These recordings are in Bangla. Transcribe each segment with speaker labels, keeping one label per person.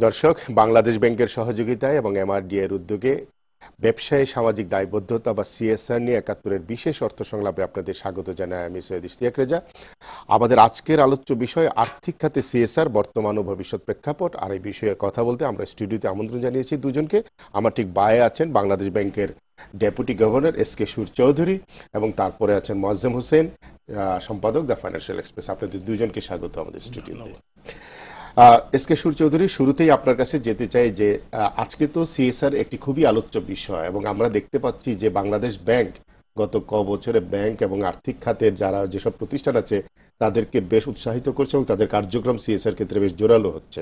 Speaker 1: দর্শক, বাংলাদেশ ব্যাংকের সহযোগিতায় এবং এমআরডি এর উদ্যোগে ব্যবসায়ী সামাজিক দায়বদ্ধতা বা সিএসআর নিয়ে ৭১-এর বিশেষ অর্থ সংলাপে আপনাদের স্বাগত জানাই আমি সৈয়দ ইশতিয়াক রেজা। আমাদের আজকের আলোচ্য বিষয় আর্থিক খাতে সিএসআর বর্তমান ও ভবিষ্যৎ প্রেক্ষাপট। আর এই বিষয়ে কথা বলতে আমরা স্টুডিওতে আমন্ত্রণ জানিয়েছি দুজনকে। আমার ঠিক বায়ে আছেন বাংলাদেশ ব্যাংকের ডেপুটি গভর্নর এস.কে সুর চৌধুরী এবং তারপরে আছেন মোয়াজ্জেম হোসেন, সম্পাদক দ্য ফাইন্যান্সিয়াল এক্সপ্রেস। আপনাদের দুজনকে স্বাগত আমাদের স্টুডিওতে। এস.কে সুর চৌধুরী, শুরুতেই আপনার কাছে যেতে চাই যে আজকে তো সিএসআর একটি খুবই আলোচ্য বিষয় এবং আমরা দেখতে পাচ্ছি যে বাংলাদেশ ব্যাংক গত বছরে ব্যাংক এবং আর্থিক খাতের যারা যেসব প্রতিষ্ঠান আছে তাদেরকে বেশ উৎসাহিত করছে এবং তাদের কার্যক্রম সিএসআর ক্ষেত্রে বেশ জোরালো হচ্ছে।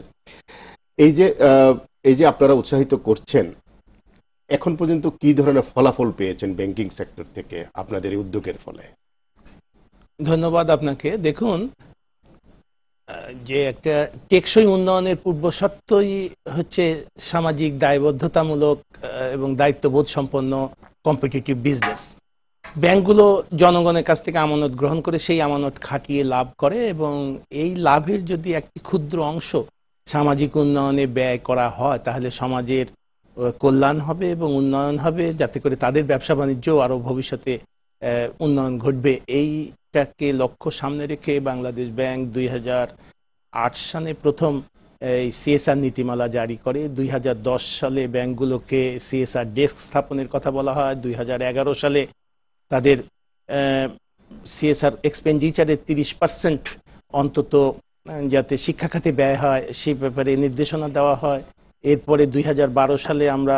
Speaker 1: এই যে আপনারা উৎসাহিত করছেন, এখন পর্যন্ত কি ধরনের ফলাফল পেয়েছেন ব্যাংকিং সেক্টর থেকে আপনাদের এই উদ্যোগের ফলে?
Speaker 2: ধন্যবাদ আপনাকে। দেখুন, যে একটা টেকসই উন্নয়নের পূর্বশর্তই হচ্ছে সামাজিক দায়বদ্ধতামূলক এবং দায়িত্ববোধ সম্পন্ন কম্পিটিটিভ বিজনেস। ব্যাংকগুলো জনগণের কাছ থেকে আমানত গ্রহণ করে সেই আমানত খাটিয়ে লাভ করে এবং এই লাভের যদি একটি ক্ষুদ্র অংশ সামাজিক উন্নয়নে ব্যয় করা হয় তাহলে সমাজের কল্যাণ হবে এবং উন্নয়ন হবে, যাতে করে তাদের ব্যবসা বাণিজ্য আরও ভবিষ্যতে উন্নয়ন ঘটবে। এইটাকে লক্ষ্য সামনে রেখে বাংলাদেশ ব্যাংক 2008 সালে প্রথম এই সিএসআর নীতিমালা জারি করে। 2010 সালে ব্যাংকগুলোকে সিএসআর ডেস্ক স্থাপনের কথা বলা হয়। 2011 সালে তাদের সিএসআর এক্সপেন্ডিচারের 30% অন্তত যাতে শিক্ষা খাতে ব্যয় হয় সেই ব্যাপারে নির্দেশনা দেওয়া হয়। এরপরে 2012 সালে আমরা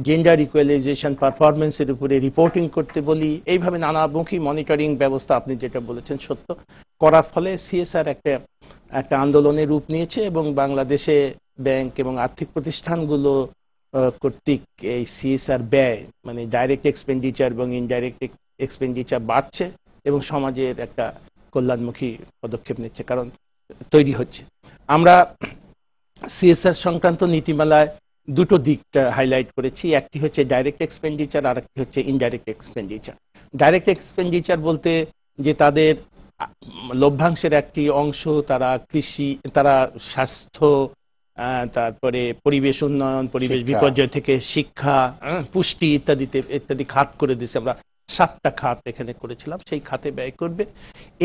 Speaker 2: জেন্ডার ইকুয়ালাইজেশন পারফরমেন্সের উপরে রিপোর্টিং করতে বলি। এইভাবে নানামুখী মনিটরিং ব্যবস্থা, আপনি যেটা বলেছেন সত্য, করার ফলে সিএসআর একটা আন্দোলনের রূপ নিয়েছে এবং বাংলাদেশে ব্যাংক এবং আর্থিক প্রতিষ্ঠানগুলো কর্তৃক এই সিএসআর ব্যয় মানে ডাইরেক্ট এক্সপেন্ডিচার এবং ইনডাইরেক্ট এক্সপেন্ডিচার বাড়ছে এবং সমাজের একটা কল্যাণমুখী পদক্ষেপ নিচ্ছে, কারণ তৈরি হচ্ছে। আমরা সিএসআর সংক্রান্ত নীতিমালায় দুটো দিকটা হাইলাইট করেছি। একটি হচ্ছে ডাইরেক্ট এক্সপেন্ডিচার আর একটি হচ্ছে ইনডাইরেক্ট এক্সপেন্ডিচার। ডাইরেক্ট এক্সপেন্ডিচার বলতে যে তাদের লভ্যাংশের একটি অংশ তারা কৃষি, তারা স্বাস্থ্য, তারপরে পরিবেশ উন্নয়ন, পরিবেশ বিপর্যয় থেকে শিক্ষা, পুষ্টি ইত্যাদি খাত করে দিয়েছে। আমরা 7টা খাত এখানে করেছিলাম, সেই খাতে ব্যয় করবে।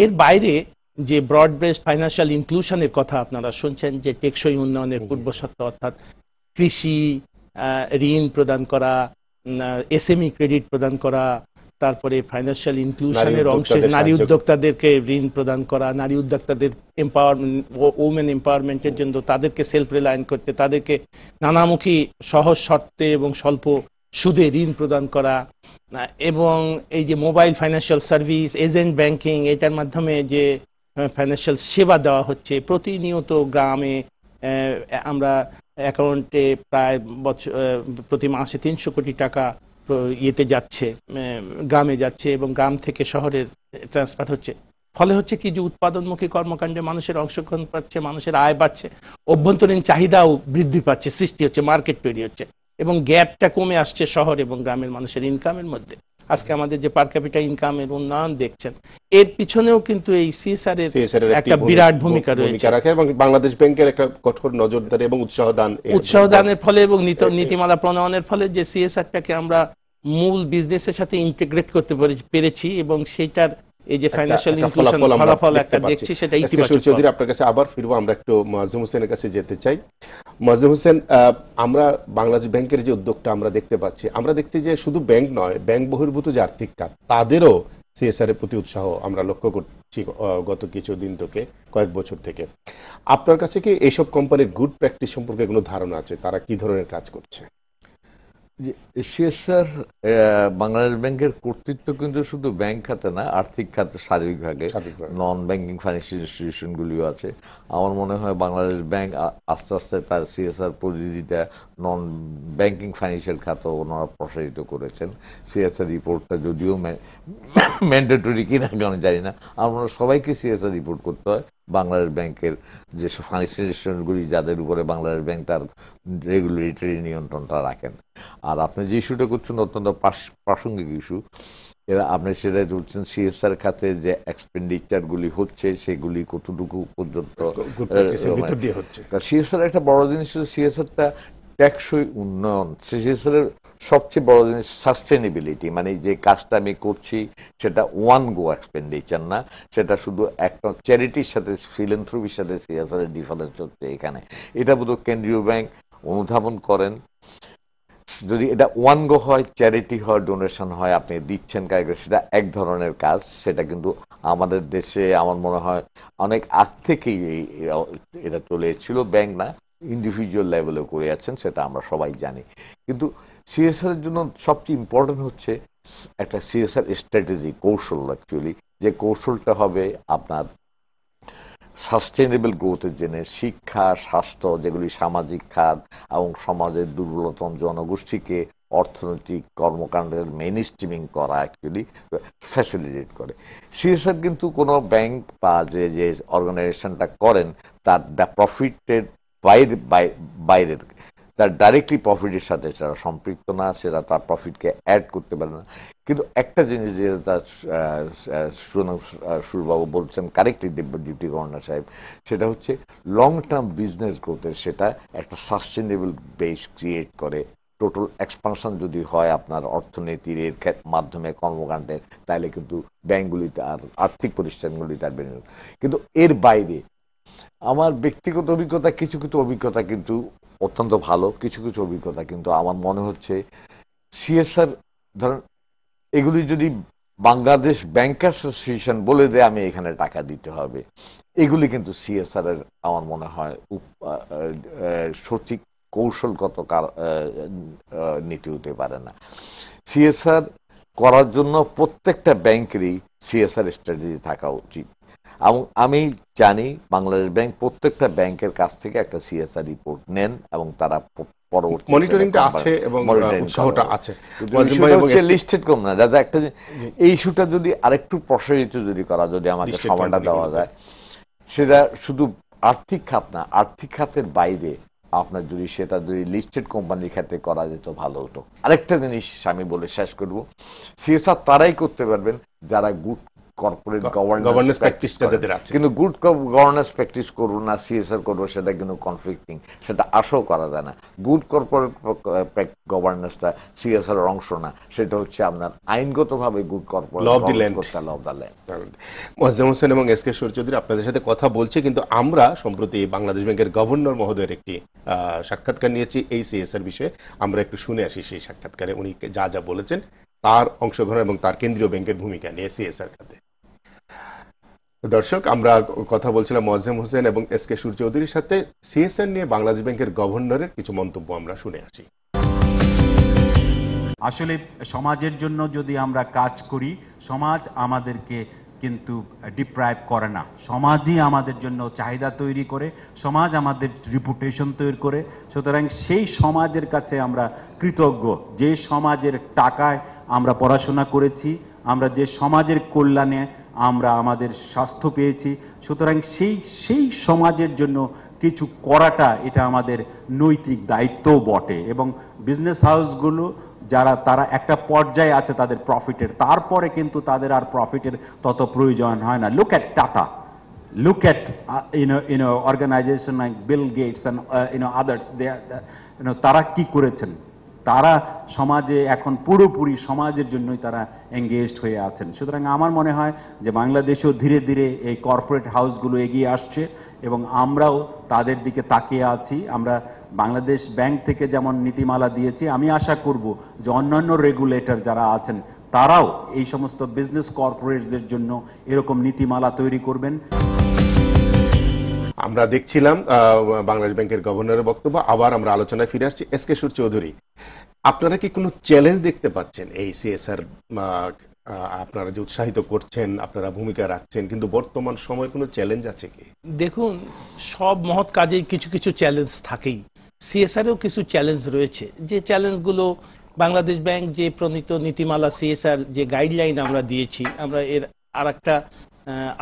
Speaker 2: এর বাইরে যে ব্রড বেসড ফাইন্যান্সিয়াল ইনক্লুশনের কথা আপনারা শুনছেন, যে টেকসই উন্নয়নের পূর্বশর্ত, অর্থাৎ কৃষি ঋণ প্রদান করা, এসএমই ক্রেডিট প্রদান করা, তারপরে ফাইন্যান্সিয়াল ইনক্লুশনের অংশে নারী উদ্যোক্তাদেরকে ঋণ প্রদান করা, নারী উদ্যোক্তাদের এম্পাওয়ারমেন্ট, ওমেন এম্পাওয়ারমেন্টের জন্য তাদেরকে সেলফ রিলায়েন্ট করতে তাদেরকে নানামুখী সহজ শর্তে এবং স্বল্প সুদে ঋণ প্রদান করা, এবং এই যে mobile financial service, agent banking, এটার মাধ্যমে যে ফাইন্যান্সিয়াল সেবা দেওয়া হচ্ছে। প্রতিনিয়ত গ্রামে আমরা অ্যাকাউন্টে প্রায় প্রতি মাসে 300 কোটি টাকা ইয়েতে যাচ্ছে, গ্রামে যাচ্ছে এবং গ্রাম থেকে শহরের ট্রান্সফার হচ্ছে। ফলে হচ্ছে কি যে উৎপাদনমুখী কর্মকাণ্ডে মানুষের অংশগ্রহণ পাচ্ছে, মানুষের আয় বাড়ছে, অভ্যন্তরীণ চাহিদাও বৃদ্ধি পাচ্ছে, সৃষ্টি হচ্ছে, মার্কেট তৈরি হচ্ছে এবং গ্যাপটা কমে আসছে শহর এবং গ্রামের মানুষের ইনকামের মধ্যে। আজকে আমাদের যে পার ক্যাপিটা ইনকামের উন্নয়ন দেখছেন, এর পিছনেও কিন্তু এই সিএসআর এর একটা বিরাট ভূমিকা রয়েছে
Speaker 1: এবং বাংলাদেশ ব্যাংকের একটা কঠোর নজরদারি এবং
Speaker 2: উৎসাহদানের ফলে এবং নীতিমালা প্রণয়নের ফলে যে সিএসআরটাকে আমরা মূল বিজনেসের সাথে ইন্টিগ্রেট করতে পেরেছি এবং সেইটার এই যে ফাইন্যান্সিয়াল ইনক্লুশন ফলাফল একটা দেখছি, সেটা ইতিবাচক।
Speaker 1: চৌধুরী, আপনার কাছে আবার ফিরবো। আমরা একটু মোয়াজ্জেম হোসেনের কাছে যেতে চাই। মোয়াজ্জেম হোসেন, আমরা বাংলাদেশ ব্যাংকের যে উদ্যোগটা আমরা দেখতে পাচ্ছি, আমরা দেখছি যে শুধু ব্যাংক নয়, ব্যাংক বহির্ভূত যে আর্থিক খাত তাদেরও সিএসআর এর প্রতি উৎসাহ আমরা লক্ষ্য করছি গত কিছুদিন থেকে, কয়েক বছর থেকে। আপনার কাছে কি এইসব কোম্পানির গুড প্র্যাকটিস সম্পর্কে কোনো ধারণা আছে? তারা কি ধরনের কাজ করছে?
Speaker 3: সিএসআর বাংলাদেশ ব্যাংকের কর্তৃত্ব কিন্তু শুধু ব্যাংক খাতে না, আর্থিক খাতে সার্বিকভাবে নন ব্যাংকিং ফাইন্যান্সিয়াল ইনস্টিটিউশনগুলিও আছে। আমার মনে হয় বাংলাদেশ ব্যাংক আস্তে আস্তে তার সিএসআর পরিধিটা নন ব্যাংকিং ফাইন্যান্সিয়াল খাতেও ওনারা প্রসারিত করেছেন। সিএসআর রিপোর্টটা যদিও ম্যান্ডেটরি কিনা আমি জানি না, আমরা সবাইকে সিএসআর রিপোর্ট করতে হয়। বাংলাদেশ ব্যাংকের যেসব ফাইন্যান্সিয়াল ইনস্টিটিউশনগুলি যাদের উপরে বাংলাদেশ ব্যাংক তার রেগুলেটরি নিয়ন্ত্রণটা রাখেন। আর আপনি যে ইস্যুটা করছেন অত্যন্ত প্রাসঙ্গিক ইস্যু। এরা আপনি সেটা বলছেন সিএসআর খাতে যে এক্সপেন্ডিচার গুলি হচ্ছে সেগুলি কতটুকু পর্যন্ত
Speaker 1: ভিতর দিয়ে হচ্ছে।
Speaker 3: সিএসআর একটা বড় জিনিস, সিএসআরটা টেকসই উন্নয়ন। সিএসআর এর সবচেয়ে বড় জিনিস সাস্টেনেবিলিটি, মানে যে কাজটা আমি করছি সেটা ওয়ান গো এক্সপেন্ডিচার না, সেটা শুধু একটা চ্যারিটির সাথে ফিলান্থ্রপির সাথে সিএসআর এর ডিফারেন্স হচ্ছে এখানে। এটা বোধহয় কেন্দ্রীয় ব্যাংক অনুধাবন করেন। যদি এটা ওয়ান গো হয়, চ্যারিটি হয়, ডোনেশন হয়, আপনি দিচ্ছেন কারিগর, সেটা এক ধরনের কাজ। সেটা কিন্তু আমাদের দেশে আমার মনে হয় অনেক আগ থেকেই এটা চলে এসেছিল, ব্যাংক না ইন্ডিভিজুয়াল লেভেলে করে যাচ্ছেন, সেটা আমরা সবাই জানি। কিন্তু সিএসআর এর জন্য সবচেয়ে ইম্পর্টেন্ট হচ্ছে একটা সিএসআর স্ট্র্যাটেজি, কৌশল। অ্যাকচুয়ালি যে কৌশলটা হবে আপনার সাস্টেনেবল গ্রোথের জন্য শিক্ষা, স্বাস্থ্য, যেগুলি সামাজিক খাত এবং সমাজের দুর্বলতম জনগোষ্ঠীকে অর্থনৈতিক কর্মকাণ্ডের মেইন স্ট্রিমিং করা অ্যাকচুয়ালি ফ্যাসিলিটেট করে। সিএসআর কিন্তু কোনো ব্যাংক বা যে অর্গানাইজেশনটা করেন তার প্রফিটের বাইরের, তার ডাইরেক্টলি প্রফিটের সাথে সেটা সম্পৃক্ত না, সেটা তার প্রফিটকে অ্যাড করতে পারে না। কিন্তু একটা জিনিস যে সুরবাবু বলছেন কারেক্টলি, ডিউটি গভর্নর সাহেব, সেটা হচ্ছে লং টার্ম বিজনেস গ্রোথের সেটা একটা সাস্টেনেবল বেস ক্রিয়েট করে। টোটাল এক্সপানশন যদি হয় আপনার অর্থনীতির এর মাধ্যমে কর্মকাণ্ডের, তাহলে কিন্তু ব্যাংকগুলিতে আর আর্থিক প্রতিষ্ঠানগুলিতে আর বিনিয়োগ। কিন্তু এর বাইরে আমার ব্যক্তিগত অভিজ্ঞতা, কিছু কিছু অভিজ্ঞতা কিন্তু অত্যন্ত ভালো, কিছু কিছু অভিজ্ঞতা কিন্তু আমার মনে হচ্ছে সিএসআর, ধরেন এগুলি যদি বাংলাদেশ ব্যাংকার্স অ্যাসোসিয়েশন বলে দেয় আমি এখানে টাকা দিতে হবে, এগুলি কিন্তু সিএসআর এর আমার মনে হয় সঠিক কৌশলগত নীতি হতে পারে না। সিএসআর করার জন্য প্রত্যেকটা ব্যাংকেরই সিএসআর স্ট্র্যাটেজি থাকা উচিত। এবং আমি জানি বাংলাদেশ ব্যাংক প্রত্যেকটা ব্যাংকের কাছ থেকে একটা সিএসআর রিপোর্ট নেন এবং তারা পরবর্তী
Speaker 1: মনিটরিংটা আছে এবং উৎসাহটা আছে।
Speaker 3: লিস্টেড কম না দাদা, একটা এই ইস্যুটা যদি আরেকটু প্রসারিত যদি করা, যদি আমাকে সময়টা দেওয়া যায়, সেটা শুধু আর্থিক খাত না, আর্থিক খাতের বাইরে আপনার যদি সেটা যদি লিস্টেড কোম্পানির ক্ষেত্রে করা যেত ভালো হতো। আরেকটা জিনিস আমি বলে শেষ করব, সিএসআর তারাই করতে পারবেন যারা গুড কর্পোরেট গভর্নেন্স প্র্যাকটিসটা যাদের আছে। কিন্তু গুড গভর্নেন্স প্র্যাকটিস করবো না সিএসআর করবো, সেটা কিন্তু কনফ্লিক্টিং, সেটা আশাও করা যায় না। গুড কর্পোরেট গভর্নেন্সটা সিএসআর এর অংশ না, সেটা হচ্ছে আপনার আইনগতভাবে good corporate
Speaker 1: law of the land. Mozammel Hossain এবং এস কে সূর্য চৌধুরী আপনাদের সাথে কথা বলছি, কিন্তু আমরা সম্প্রতি বাংলাদেশ ব্যাংকের গভর্নর মহোদয়ের একটি সাক্ষাৎকার নিয়েছি এই সিএসআর বিষয়ে। আমরা একটু শুনে আসি সেই সাক্ষাৎকারে উনি যা যা বলেছেন তার অংশগ্রহণ এবং তার কেন্দ্রীয় ব্যাংকের ভূমিকা নিয়ে সিএসআর খাতে। দর্শক, আমরা কথা বলছিলাম মোয়াজ্জেম হোসেন এবং এস কে সূর্য চৌধুরীর সাথে সিএসআর নিয়ে বাংলাদেশ ব্যাংকের গভর্নরের কিছু মন্তব্য আমরা শুনে আসি।
Speaker 4: আসলে সমাজের জন্য যদি আমরা কাজ করি, সমাজ আমাদেরকে কিন্তু ডিপ্রাইভ করে না, সমাজই আমাদের জন্য চাহিদা তৈরি করে, সমাজ আমাদের রিপুটেশন তৈরি করে। সুতরাং সেই সমাজের কাছে আমরা কৃতজ্ঞ, যে সমাজের টাকায় আমরা পড়াশোনা করেছি, আমরা যে সমাজের কল্যাণে আমরা আমাদের স্বাস্থ্য পেয়েছি। সুতরাং সেই সমাজের জন্য কিছু করাটা এটা আমাদের নৈতিক দায়িত্বও বটে। এবং বিজনেস হাউসগুলো যারা, তারা একটা পর্যায়ে আছে তাদের প্রফিটের, তারপরে কিন্তু তাদের আর প্রফিটের তত প্রয়োজন হয় না। Look at tata, look at organization like Bill Gates and others, তারা কি করেছেন, তারা সমাজে এখন পুরোপুরি সমাজের জন্যই তারা এঙ্গেজড হয়ে আছেন। সুতরাং আমার মনে হয় যে বাংলাদেশেও ধীরে ধীরে এই কর্পোরেট হাউসগুলো এগিয়ে আসছে এবং আমরাও তাদের দিকে তাকিয়ে আছি। আমরা বাংলাদেশ ব্যাংক থেকে যেমন নীতিমালা দিয়েছি, আমি আশা করব যে অন্যান্য রেগুলেটর যারা আছেন তারাও এই সমস্ত বিজনেস কর্পোরেটদের জন্য এরকম নীতিমালা তৈরি করবেন।
Speaker 1: আমরা দেখছিলাম বাংলাদেশ ব্যাংকের গভর্নরের বক্তব্য। আবার আমরা আলোচনায় ফিরে আসছি। এস কে সূর্য চৌধুরী, আপনারা কি কোনো চ্যালেঞ্জ দেখতে পাচ্ছেন এই সিএসআর? আপনারা যে উৎসাহিত করছেন, আপনারা ভূমিকা রাখছেন, কিন্তু বর্তমান সময়ের কোনো চ্যালেঞ্জ আছে কি?
Speaker 2: দেখুন, সব মহৎ কাজেই কিছু কিছু চ্যালেঞ্জ থাকেই। সিএসআরেও কিছু চ্যালেঞ্জ রয়েছে, যে চ্যালেঞ্জগুলো বাংলাদেশ ব্যাংক যে প্রণীত নীতিমালা সিএসআর যে গাইডলাইন আমরা দিয়েছি, আমরা এর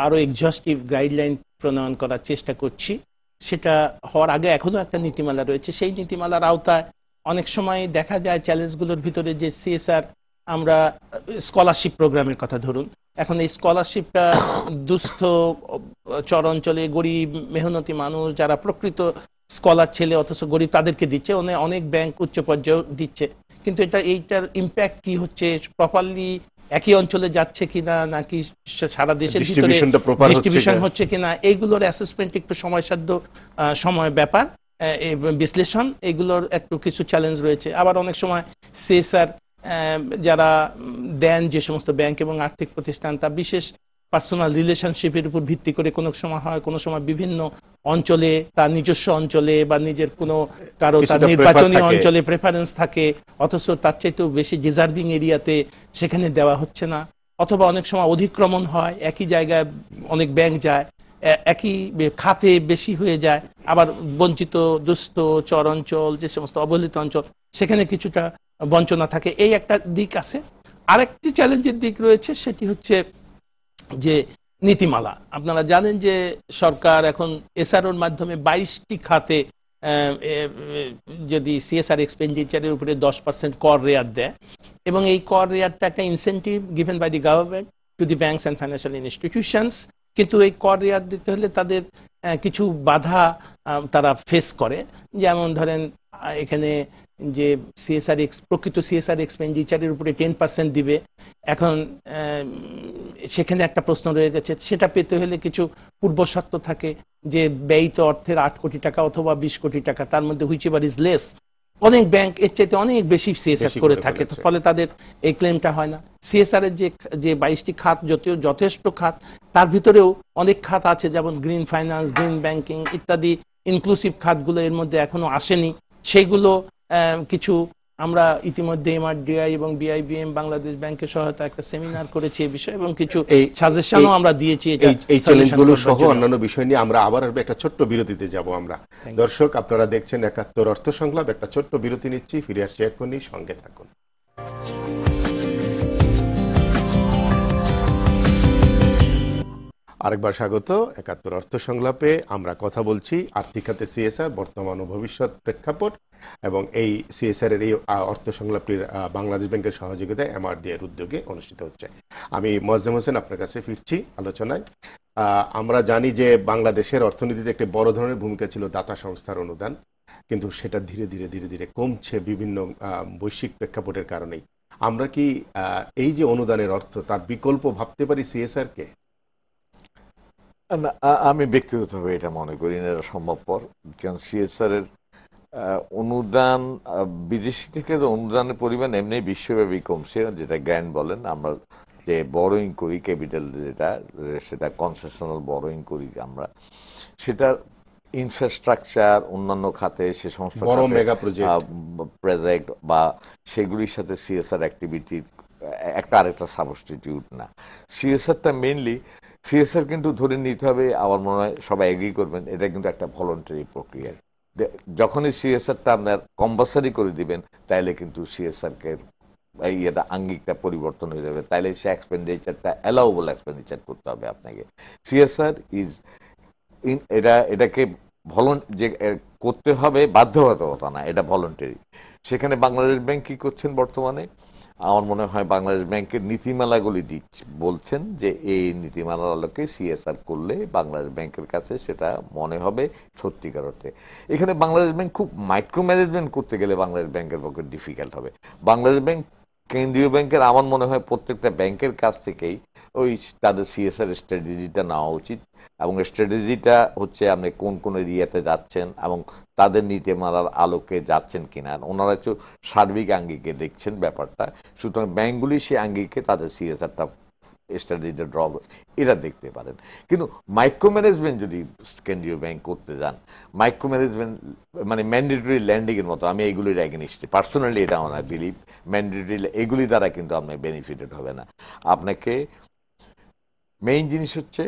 Speaker 2: আরো এক্সহস্টিভ গাইডলাইন প্রণয়ন করার চেষ্টা করছি। সেটা হওয়ার আগে এখনো একটা নীতিমালা রয়েছে, সেই নীতিমালার আওতায় অনেক সময় দেখা যায় চ্যালেঞ্জগুলোর ভিতরে যে সিএসআর আমরা স্কলারশিপ প্রোগ্রামের কথা ধরুন, এখন এই স্কলারশিপটা দুস্থ চর অঞ্চলে গরিব মেহনতি মানুষ যারা প্রকৃত স্কলার ছেলে অথচ গরিব তাদেরকে দিচ্ছে, অনেক ব্যাংক উচ্চ পর্যায়ে দিচ্ছে, কিন্তু এইটার ইম্প্যাক্ট কি হচ্ছে, প্রপারলি একই অঞ্চলে যাচ্ছে কিনা নাকি সারা দেশের ভিতরে ডিস্ট্রিবিউশন হচ্ছে কিনা, এইগুলোর অ্যাসেসমেন্ট একটু সময়সাধ্য সময় ব্যাপার, বিশ্লেষণ এগুলোর একটু কিছু চ্যালেঞ্জ রয়েছে। আবার অনেক সময় সিএসআর যারা দেন যে সমস্ত ব্যাংক এবং আর্থিক প্রতিষ্ঠান, তা বিশেষ পার্সোনাল রিলেশনশিপের উপর ভিত্তি করে কোনো সময় হয়, কোনো সময় বিভিন্ন অঞ্চলে তার নিজস্ব অঞ্চলে বা নিজের কোনো কারো তার নির্বাচনী অঞ্চলে প্রেফারেন্স থাকে, অথচ তার চাইতেও বেশি ডিজার্ভিং এরিয়াতে সেখানে দেওয়া হচ্ছে না, অথবা অনেক সময় অধিক্রমণ হয়, একই জায়গায় অনেক ব্যাংক যায়, একই খাতে বেশি হয়ে যায়, আবার বঞ্চিত দুস্থ চর অঞ্চল যে সমস্ত অবহেলিত অঞ্চল সেখানে কিছুটা বঞ্চনা থাকে, এই একটা দিক আছে। আরেকটি চ্যালেঞ্জের দিক রয়েছে, সেটি হচ্ছে যে নীতিমালা। আপনারা জানেন যে সরকার এখন এসআরওর মাধ্যমে 22টি খাতে যদি সিএসআর এক্সপেন্ডিচারের উপরে 10% কর রেয়াত দেয়, এবং এই কর রেয়াতটা একটা incentive given by the government to the banks and financial institutions, কিন্তু এই কর রেয়াত দিতে হলে তাদের কিছু বাধা তারা ফেস করে। যেমন ধরেন এখানে যে সিএসআর প্রকৃত সিএসআর এক্সপেন্ডিচারের উপরে 10% দিবে, এখন সেখানে একটা প্রশ্ন রয়ে গেছে, সেটা পেতে হলে কিছু পূর্বশর্ত থাকে যে ব্যয়িত অর্থের 8 কোটি টাকা অথবা 20 কোটি টাকা, তার মধ্যে হুইচ এভার ইজ লেস। অনেক ব্যাংক এর চাইতে অনেক বেশি সিএসআর করে থাকে, ফলে তাদের এই ক্লেমটা হয় না। সিএসআর এর যে 22টি খাত যথেষ্ট খাত, তার ভিতরেও অনেক খাত আছে যেমন গ্রিন ফাইন্যান্স, গ্রিন ব্যাংকিং ইত্যাদি ইনক্লুসিভ খাতগুলো এর মধ্যে এখনো আসেনি। সেইগুলো কিছু আমরা ইতিমধ্যে এমআরডিআই এবং বিআইবিএম বাংলাদেশ ব্যাংকের সহায়তা একটা সেমিনার করেছি এই বিষয়ে, এবং কিছু সাজেশনও আমরা দিয়েছি।
Speaker 1: এই চ্যালেঞ্জগুলো সহ অন্যান্য বিষয় নিয়ে আমরা আবার একটা ছোট্ট বিরতিতে যাব। আমরা দর্শক, আপনারা দেখছেন ৭১ অর্থ সংলাপ, একটা ছোট্ট বিরতি নিচ্ছি, ফিরে আসছি এখনই, সঙ্গে থাকুন। আরেকবার স্বাগত ৭১ অর্থ সংলাপে। আমরা কথা বলছি আর্থিক খাতে সিএসআর বর্তমান ও ভবিষ্যৎ প্রেক্ষাপট, এবং এই সিএসআর এর এই অর্থ সংলাপটির বাংলাদেশ ব্যাংকের সহযোগিতায় এমআরডি এর উদ্যোগে অনুষ্ঠিত হচ্ছে। আমি মোয়াজ্জেম হোসেন আপনার কাছে ফিরছি আলোচনায়। আমরা জানি যে বাংলাদেশের অর্থনীতিতে একটি বড় ধরনের ভূমিকা ছিল দাতা সংস্থার অনুদান, কিন্তু সেটা ধীরে ধীরে ধীরে ধীরে কমছে বিভিন্ন বৈশ্বিক প্রেক্ষাপটের কারণেই। আমরা কি এই যে অনুদানের অর্থ, তার বিকল্প ভাবতে পারি সিএসআর কে?
Speaker 3: আমি ব্যক্তিগতভাবে এটা মনে করি না এটা সম্ভবপর, কারণ সিএসআর এর অনুদান বিদেশি থেকে অনুদানের পরিমাণ এমনি বিশ্বব্যাপী কমছে, যেটা গ্র্যান্ড বলেন, আমরা যে বড়োইং করি ক্যাপিটাল, সেটা কনসেশনাল বড়োইং করি আমরা, সেটা ইনফ্রাস্ট্রাকচার অন্যান্য খাতে সে সমস্ত প্রজেক্ট বা সেগুলির সাথে সিএসআর অ্যাক্টিভিটির একটা আরেকটা সাবস্টিটিউট না। সিএসআরটা মেইনলি সিএসআর কিন্তু ধরে নিতে হবে, আমার মনে হয় সবাই এগ্রি করবেন, এটা কিন্তু একটা ভলান্টারি প্রক্রিয়া। যখনই সিএসআরটা আপনার কম্পালসারি করে দিবেন, তাইলে কিন্তু সিএসআরকে এটা আঙ্গিকটা পরিবর্তন হয়ে যাবে, তাইলে সে এক্সপেন্ডিচারটা অ্যালাউবল এক্সপেন্ডিচার করতে হবে আপনাকে। সিএসআর ইজ এটাকে যে করতে হবে বাধ্যবাধকতা না, এটা ভলান্টারি। সেখানে বাংলাদেশ ব্যাংক কি করছেন বর্তমানে, আমার মনে হয় বাংলাদেশ ব্যাংকের নীতিমালাগুলি বলছেন যে এই নীতিমালার আলোকে সিএসআর করলে বাংলাদেশ ব্যাংকের কাছে সেটা মনে হবে সত্যিকার অর্থে। এখানে বাংলাদেশ ব্যাংক খুব মাইক্রো ম্যানেজমেন্ট করতে গেলে বাংলাদেশ ব্যাংকের পক্ষে ডিফিকাল্ট হবে। বাংলাদেশ ব্যাংক কেন্দ্রীয় ব্যাংকের আমার মনে হয় প্রত্যেকটা ব্যাংকের কাছ থেকেই ওই তাদের সিএসআর স্ট্র্যাটেজিটা নেওয়া উচিত, এবং স্ট্র্যাটেজিটা হচ্ছে আপনি কোন কোন এরিয়াতে যাচ্ছেন এবং তাদের নীতিমালার আলোকে যাচ্ছেন কিনা, ওনারা একটু সার্বিক আঙ্গিকে দেখছেন ব্যাপারটা। সুতরাং ব্যাংকগুলি সেই আঙ্গিকে তাদের সিএসআরটা স্ট্র্যাটেজিটা ড্র এটা দেখতে পারেন। কিন্তু মাইক্রো ম্যানেজমেন্ট যদি কেন্দ্রীয় ব্যাংক করতে যান, মাইক্রো ম্যানেজমেন্ট মানে ম্যান্ডেটরি ল্যান্ডিংয়ের মতো, আমি এগুলির এগেনিস্ট পার্সোনালি, এটা আমার বিলিভ ম্যান্ডেটরি এগুলি দ্বারা কিন্তু আপনার বেনিফিটেড হবে না। আপনাকে মেইন জিনিস হচ্ছে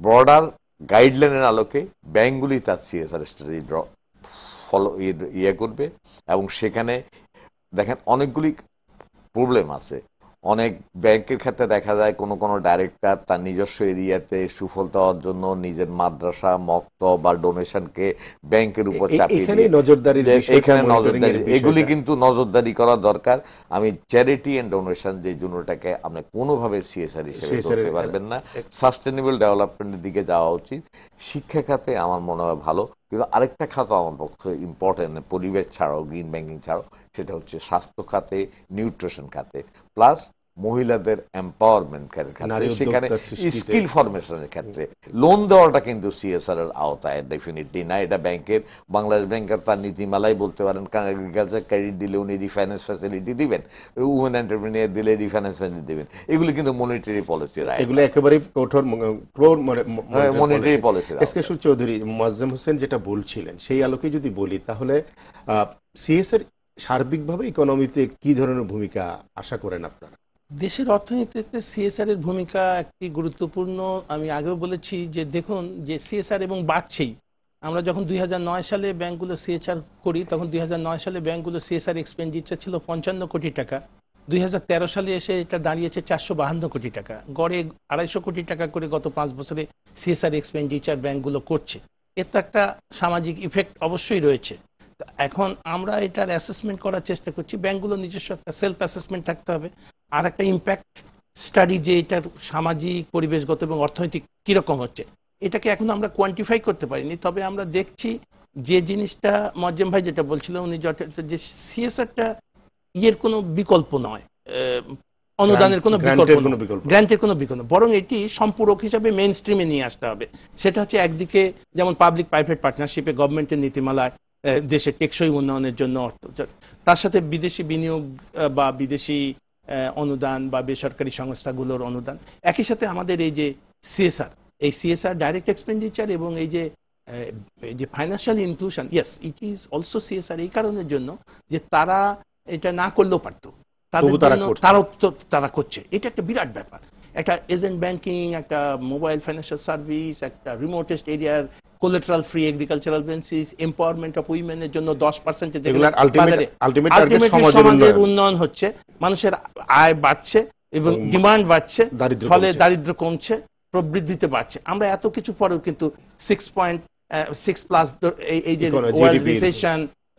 Speaker 3: ব্রডার গাইডলাইনের আলোকে ব্যাংকগুলি তার সিএসআর স্ট্র্যাটেজি করবে, এবং সেখানে দেখেন অনেকগুলি প্রবলেম আছে। অনেক ব্যাংকের ক্ষেত্রে দেখা যায় কোনো কোনো ডাইরেক্টর তার নিজস্ব এরিয়াতে সুফল দেওয়ার জন্য নিজের মাদ্রাসা, মক্তব বা ডোনেশনকে ব্যাংকের উপর চাপিয়ে
Speaker 1: এখানে
Speaker 3: দিয়ে
Speaker 1: নজরদারির বিষয়টা,
Speaker 3: এখানে
Speaker 1: monitoring এর
Speaker 3: নজরদারি,
Speaker 1: বিষয়টা।
Speaker 3: এগুলি কিন্তু নজরদারি করা দরকার। আমি চ্যারিটি এন্ড ডোনেশন যে জন্যটাকে আপনি কোনোভাবে সিএসআর হিসেবে
Speaker 1: CSR
Speaker 3: ধরতে পারবেন না, সাস্টেনেবল ডেভেলপমেন্টের দিকে যাওয়া উচিত। শিক্ষা খাতে আমার মনে হয় ভালো, কিন্তু আরেকটা খাত আমার পক্ষে ইম্পর্টেন্ট, পরিবেশ ছাড়াও, গ্রিন ব্যাংকিং ছাড়াও, সেটা হচ্ছে স্বাস্থ্য খাতে, নিউট্রিশন খাতে, প্লাস মহিলাদের এম্পাওয়ারমেন্ট
Speaker 1: নারী
Speaker 3: ক্ষেত্রে, সেখানে
Speaker 1: উদ্যোক্তা সৃষ্টিতে।
Speaker 3: স্কিল ফরমেশনের ক্ষেত্রে লোন দেওয়াটা কিন্তু সিএসআর এর আওতায় ডেফিনেটলি না। এটা ব্যাংকের, বাংলাদেশ ব্যাংকের তার নীতিমালাই বলতে পারেন, কারণ এগ্রিকালচার ক্রেডিট দিলে উনি রিফাইন্যান্স ফ্যাসিলিটি দিবেন, উমেন এন্টারপ্রেনিয়ার দিলে রিফাইন্যান্স ফ্যাসিলিটি দিবেন, এগুলি কিন্তু মনিটারি পলিসি রায়,
Speaker 1: এগুলো একেবারে কঠোর
Speaker 3: monetary policy.
Speaker 1: SK Chowdhury, Moazzem Hossain যেটা বলছিলেন সেই আলোকে যদি বলি, তাহলে সিএসআর সার্বিকভাবে ইকোনমিতে কি ধরনের ভূমিকা আশা করেন আপনারা?
Speaker 2: দেশের অর্থনীতিতে সিএসআর এর ভূমিকা একটি গুরুত্বপূর্ণ। আমি আগেও বলেছি যে দেখুন যে সিএসআর এবং বাড়ছেই। আমরা যখন 2009 সালে ব্যাংকগুলো সিএসআর করি, তখন 2009 সালে ব্যাংকগুলো সিএসআর এক্সপেন্ডিচার ছিল 55 কোটি টাকা। 2013 সালে এসে এটা দাঁড়িয়েছে 452 কোটি টাকা, গড়ে 250 কোটি টাকা করে গত 5 বছরে সিএসআর এক্সপেন্ডিচার ব্যাংকগুলো করছে। এর তো একটা সামাজিক ইফেক্ট অবশ্যই রয়েছে। এখন আমরা এটার অ্যাসেসমেন্ট করার চেষ্টা করছি। ব্যাংকগুলো নিজস্ব একটা সেলফ অ্যাসেসমেন্ট থাকতে হবে, আর একটা ইম্প্যাক্ট স্টাডি, যে এটার সামাজিক, পরিবেশগত এবং অর্থনৈতিক কীরকম হচ্ছে, এটাকে এখন আমরা কোয়ান্টিফাই করতে পারিনি। তবে আমরা দেখছি যে জিনিসটা মোয়াজ্জেম ভাই যেটা বলছিলেন, উনি যে সিএসআরটা ইয়ের কোনো বিকল্প নয়, অনুদানের কোনো বিকল্প নয়, গ্র্যান্টের কোনো বিকল্প, বরং এটি সম্পূরক হিসাবে মেইন স্ট্রিমে নিয়ে আসতে হবে। সেটা হচ্ছে একদিকে যেমন পাবলিক প্রাইভেট পার্টনারশিপে গভর্নমেন্টের নীতিমালায় দেশের টেকসই উন্নয়নের জন্য অর্থ, তার সাথে বিদেশি বিনিয়োগ বা বিদেশি অনুদান বা বেসরকারি সংস্থাগুলোর অনুদান, একই সাথে আমাদের এই যে সিএসআর, এই সিএসআর ডাইরেক্ট এক্সপেন্ডিচার এবং এই যে financial inclusion, yes it is also CSR, এই কারণের জন্য যে তারা এটা না করলেও পারতো, তাদের জন্য তারা করছে। এটা একটা বিরাট ব্যাপার। একটা এজেন্ট ব্যাংকিং, একটা মোবাইল ফাইন্যান্সিয়াল সার্ভিস, একটা রিমোটেস্ট এরিয়ার collateral free agricultural basis, empowerment of উইমেনের জন্য 10% সমাজের উন্নয়ন হচ্ছে, মানুষের আয় বাড়ছে এবং ডিমান্ড বাড়ছে, ফলে দারিদ্র্য কমছে, প্রবৃদ্ধিতে বাড়ছে। আমরা এত কিছু পরেও কিন্তু 6.6+ এই যে ওয়ার্ল্ড রিসেশন,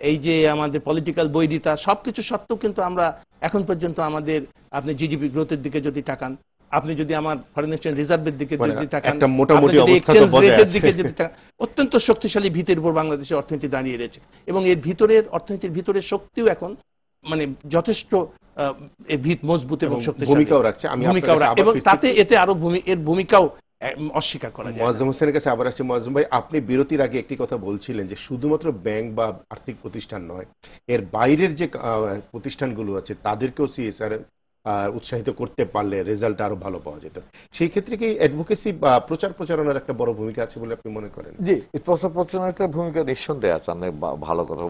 Speaker 2: এই যে আমাদের পলিটিক্যাল বৈরিতা, সবকিছু সত্ত্বেও কিন্তু আমরা এখন পর্যন্ত আমাদের, আপনি জিডিপি গ্রোথের দিকে যদি তাকান, আপনি যদি আমার ফরেন এক্সচেঞ্জ রিজার্ভের দিকে যদি তাকান, এক্সচেঞ্জ রেটের দিকে যদি তাকান, অত্যন্ত শক্তিশালী ভিতের উপর বাংলাদেশের অর্থনীতি দাঁড়িয়ে রয়েছে। এবং এর ভিতরের অর্থনীতির ভিতরের শক্তিও এখন মানে যথেষ্ট ভিত মজবুত এবং শক্তিশালী ভূমিকাও রাখছে, এবং তাতে এতে আরো এর ভূমিকাও অস্বীকার করা যায়।
Speaker 1: মোয়াজ্জেম হোসেনের কাছে আবার আসছে। মোয়াজ্জেম ভাই, আপনি বিরতির আগে একটি কথা বলছিলেন যে শুধুমাত্র ব্যাংক বা আর্থিক প্রতিষ্ঠান নয়, এর বাইরের যে প্রতিষ্ঠানগুলো আছে তাদেরকেও সিএসআর উৎসাহিত করতে পারলে রেজাল্ট আরো ভালো পাওয়া যেত। সেই ক্ষেত্রে কি অ্যাডভোকেসি বা প্রচার প্রচারণার একটা বড় ভূমিকা আছে বলে আপনি মনে করেন?
Speaker 3: জি, প্রচার প্রচারণার একটা ভূমিকা নিঃসন্দেহে আছে। আপনি ভালো কথা,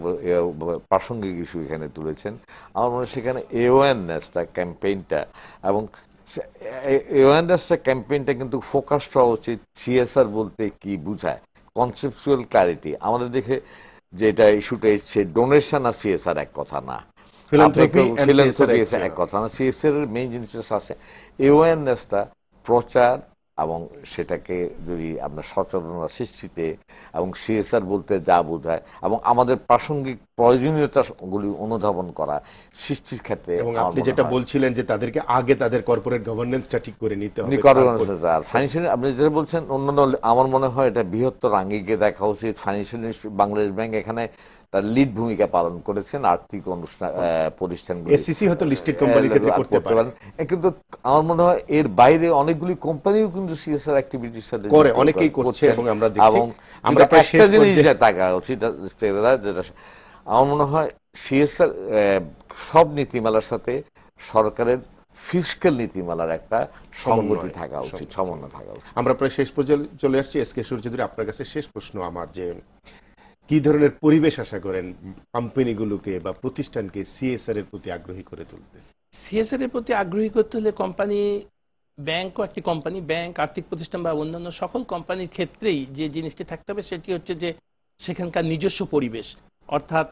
Speaker 3: প্রাসঙ্গিক ইস্যু এখানে তুলেছেন। আমার মনে হয় সেখানে অ্যাওয়ারনেসটা, ক্যাম্পেইনটা, এবং অ্যাওয়ারনেসটা ক্যাম্পেইনটা কিন্তু ফোকাস হওয়া উচিত সিএসআর বলতে কি বুঝায়, কনসেপচুয়াল ক্ল্যারিটি। আমাদের দেখে যেটা ইস্যুটা এসছে, ডোনেশন আর সিএসআর এক কথা না, এক কথা না। সিএসআর এর মেইন জিনিস আছে অ্যাওয়ারনেসটা, প্রচার, এবং সেটাকে যদি আমরা সচেতনতা সৃষ্টিতে, এবং সিএসআর বলতে যা বোঝায় এবং আমাদের প্রাসঙ্গিক প্রয়োজনীয়তাগুলি অনুধাবন করা সৃষ্টির ক্ষেত্রে।
Speaker 1: এবং আপনি যেটা বলছিলেন যে তাদেরকে আগে তাদের কর্পোরেট গভর্নেন্সটা ঠিক করে নিতে হবে,
Speaker 3: আর ফাইন্যান্সিয়াল, আপনি যেটা বলছেন অন্যান্য, আমার মনে হয় এটা বৃহত্তর আঙ্গিকে দেখা উচিত। ফাইন্যান্সিয়াল বাংলাদেশ ব্যাংক এখানে তার লিড ভূমিকা পালন করেছেন, আর্থিক অনুষ্ঠান প্রতিষ্ঠানগুলো,
Speaker 1: এসসিসি হয়তো লিস্টেড কোম্পানির ক্ষেত্রে করতে পারেন,
Speaker 3: কিন্তু আমার মনে হয় এর বাইরে অনেকগুলি কোম্পানিও কিন্তু সিএসআর অ্যাক্টিভিটির সাথে
Speaker 1: করে, অনেকেই করছে, এবং আমরা দেখছি। আমরা
Speaker 3: একটা জিনিস দেখা উচিত, যেটা আমার মনে হয় সিএসআর সব নীতিমালার সাথে সরকারের ফিসক্যাল নীতিমালার একটা সংগতি থাকা উচিত, সমন্বয় থাকা উচিত।
Speaker 1: আমরা প্রায় শেষ পর্যায়ে চলে আসছি। এসকে চৌধুরী, আপনার কাছে শেষ প্রশ্ন আমার, যে কি ধরনের পরিবেশ আশা করেন কোম্পানিগুলোকে বা প্রতিষ্ঠানকে সিএসআর এর প্রতি আগ্রহী করে তুলতে?
Speaker 2: সিএসআর এর প্রতি আগ্রহী করতে হলে কোম্পানি, ব্যাংকও একটি কোম্পানি, ব্যাংক, আর্থিক প্রতিষ্ঠান বা অন্যান্য সকল কোম্পানির ক্ষেত্রেই যে জিনিসটি থাকতে হবে সেটি হচ্ছে যে সেখানকার নিজস্ব পরিবেশ, অর্থাৎ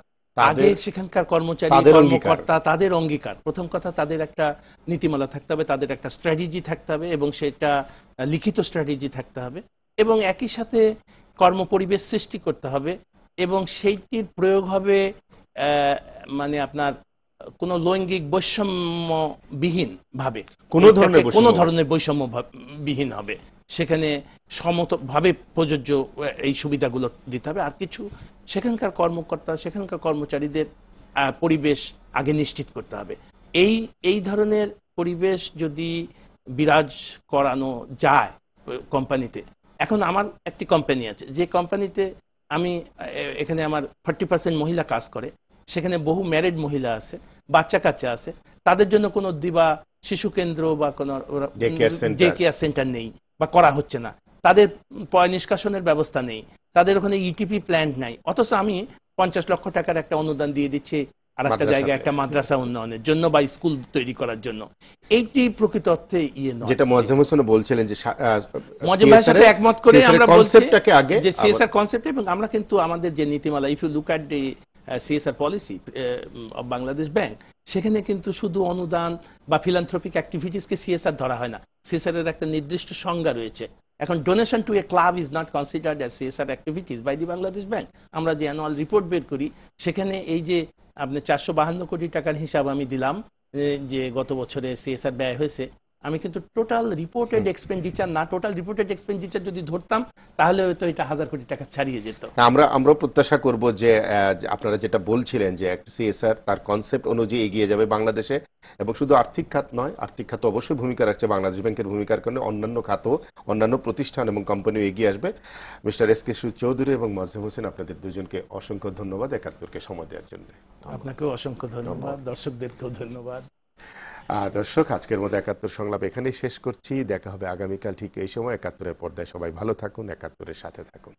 Speaker 2: আগে সেখানকার কর্মচারী
Speaker 1: তাদের অঙ্গীকার।
Speaker 2: কর্মকর্তা তাদের অঙ্গীকার, প্রথম কথা তাদের একটা নীতিমালা থাকতে হবে, তাদের একটা স্ট্র্যাটেজি থাকতে হবে এবং সেটা লিখিত স্ট্র্যাটেজি থাকতে হবে এবং একই সাথে কর্মপরিবেশ সৃষ্টি করতে হবে এবং সেইটির প্রয়োগ হবে মানে আপনার কোনো লৈঙ্গিক বৈষম্যবিহীন ভাবে, কোনো ধরনের বৈষম্য বিহীন হবে, সেখানে সমভাবে প্রযোজ্য এই সুবিধাগুলো দিতে হবে। আর কিছু সেখানকার কর্মকর্তা সেখানকার কর্মচারীদের পরিবেশ আগে নিশ্চিত করতে হবে। এই ধরনের পরিবেশ যদি বিরাজ করানো যায় কোম্পানিতে, এখন আমার একটি কোম্পানি আছে যে কোম্পানিতে আমি এখানে আমার 40% মহিলা কাজ করে, সেখানে বহু ম্যারিড মহিলা আছে, বাচ্চা কাচ্চা আছে, তাদের জন্য কোনো দিবা শিশু কেন্দ্র বা কোনো ডে কেয়ার সেন্টার নেই বা করা হচ্ছে না, তাদের পয় নিষ্কাশনের ব্যবস্থা নেই, তাদের ওখানে ইউটিপি প্ল্যান্ট নাই, অথচ আমি 50 লক্ষ টাকার একটা অনুদান দিয়ে দিচ্ছি আর একটা জায়গায় একটা মাদ্রাসা উন্নয়নের জন্য বা স্কুল তৈরি করার জন্য। এইটি প্রকৃত অর্থে নয়,
Speaker 1: যেটা মোয়াজ্জেম হোসেন বলছিলেন যে
Speaker 2: মোয়াজ্জেম ভাইয়ের সাথে একমত করে আমরা বলছি যে সিএসআর কনসেপ্ট, এবং আমরা কিন্তু আমাদের যে নীতিমালা, if you look at the CSR policy of Bangladesh Bank, সেখানে কিন্তু শুধু অনুদান বা ফিলান্থ্রপিক অ্যাক্টিভিটিসকে সিএসআর ধরা হয় না, সিএসআর এর একটা নির্দিষ্ট সংজ্ঞা রয়েছে। এখন donation to a club is not considered as CSR activities by the Bangladesh Bank. আমরা যে অ্যানুয়াল রিপোর্ট বের করি সেখানে এই যে আপনি 452 কোটি টাকার হিসাব আমি দিলাম যে গত বছরে সিএসআর ব্যয় হয়েছে, আমি কিন্তু টোটাল রিপোর্টেড এক্সপেন্ডিচার না, টোটাল রিপোর্টেড এক্সপেন্ডিচার যদি ধরতাম তাহলে হয়তো এটা 1000 কোটি টাকা ছাড়িয়ে যেত।
Speaker 1: আমরা প্রত্যাশা করব যে আপনারা যেটা বলছিলেন যে সিএসআর তার কনসেপ্ট অনুযায়ী এগিয়ে যাবে বাংলাদেশে, এবং শুধু আর্থিক খাত নয়, আর্থিক খাত অবশ্যই ভূমিকা রাখছে বাংলাদেশ ব্যাংকের ভূমিকার কারণে অন্যান্য খাতও, অন্যান্য প্রতিষ্ঠান এবং কোম্পানিও এগিয়ে আসবে। মিস্টার এস.কে চৌধুরী এবং মোয়াজ্জেম হোসেন, আপনাদের দুজনকে অসংখ্য ধন্যবাদ একাত্তরকে সময় দেওয়ার জন্য।
Speaker 2: আপনাকেও অসংখ্য ধন্যবাদ, দর্শকদেরকেও ধন্যবাদ।
Speaker 1: দর্শক, আজকের মতো একাত্তর সংলাপ এখানেই শেষ করছি। দেখা হবে আগামীকাল ঠিক এই সময় একাত্তরের পর্দায়। সবাই ভালো থাকুন, একাত্তরের সাথে থাকুন।